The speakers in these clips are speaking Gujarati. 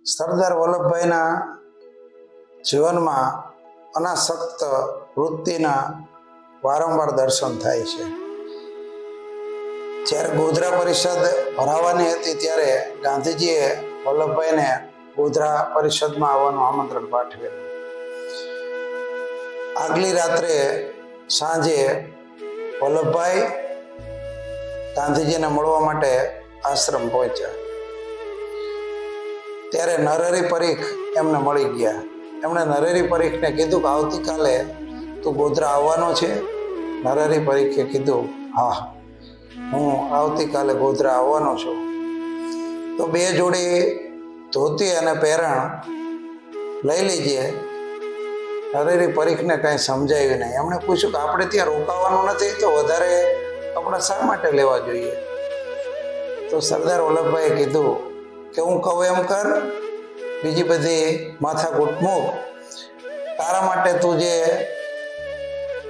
સરદાર વલ્લભભાઈના જીવનમાં અનાસક્ત વૃત્તિના વારંવાર દર્શન થાય છે. જ્યારે ગોધરા પરિષદ ભરાવાની હતી ત્યારે ગાંધીજીએ વલ્લભભાઈને ગોધરા પરિષદમાં આવવાનું આમંત્રણ પાઠવેલું. આગલી રાત્રે સાંજે વલ્લભભાઈ ગાંધીજીને મળવા માટે આશ્રમ પહોંચ્યા. ત્યારે નરહરી પરીખ એમને મળી ગયા. એમણે નરહરી પરીખને કીધું કે આવતીકાલે તું ગોધરા આવવાનો છે? નરહરી પરીખે કીધું હા, હું આવતીકાલે ગોધરા આવવાનો છું. તો બે જોડી ધોતી અને પહેરણ લઈ લીજે. નરહરી પરીખને કાંઈ સમજાયું નહીં. એમણે પૂછ્યું કે આપણે ત્યાં રોકાવાનું નથી તો વધારે કપડાં શા માટે લેવા જોઈએ? તો સરદાર વલ્લભભાઈએ કીધું કે હું કહું એમ કર, બીજી બધી માથાકૂટ મૂક. તારા માટે તું જે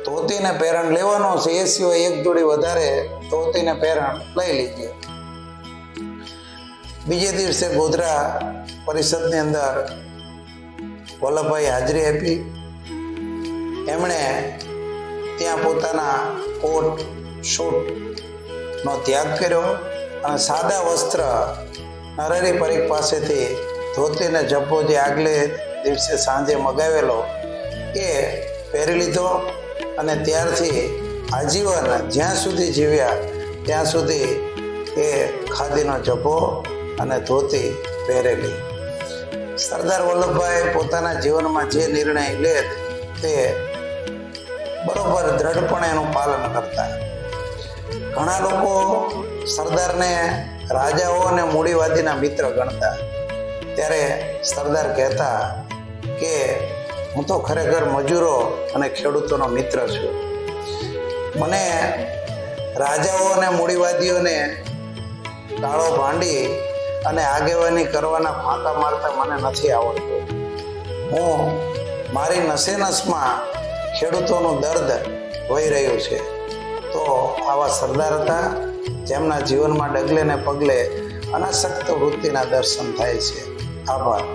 ધોતીને પહેરણ લેવાનો છે એ સિવાય એક જોડી વધારે ધોતીને પહેરણ લઈ લીજે. બીજે દિવસે ગોધરા પરિષદની અંદર વલ્લભભાઈ હાજરી આપી. એમણે ત્યાં પોતાના કોટ શૂટનો ત્યાગ કર્યો અને સાદા વસ્ત્ર નરહરી પરીખ પાસેથી ધોતીને જબ્બો જે આગલે દિવસે સાંજે મગાવેલો એ પહેરી લીધો અને ત્યારથી આજીવન જ્યાં સુધી જીવ્યા ત્યાં સુધી એ ખાદીનો જબ્બો અને ધોતી પહેરેલી. સરદાર વલ્લભભાઈ પોતાના જીવનમાં જે નિર્ણય લે તે બરોબર દ્રઢપણે એનું પાલન કરતા. ઘણા લોકો સરદારને રાજાઓ અને મૂડીવાદીના મિત્ર ગણતા. ત્યારે સરદાર કહેતા કે હું તો ખરેખર મજૂરો અને ખેડૂતોનો મિત્ર છું. મને રાજાઓ અને મૂડીવાદીઓને ગાળો ભાંડી અને આગેવાની કરવાના ફાંકા મારતા મને નથી આવડતું. હું મારી નસે નસમાં ખેડૂતોનું દર્દ વહી રહ્યું છે. તો આવા સરદાર હતા જેમના જીવનમાં ડગલે ને પગલે અનાસક્ત વૃત્તિના દર્શન થાય છે. આભાર.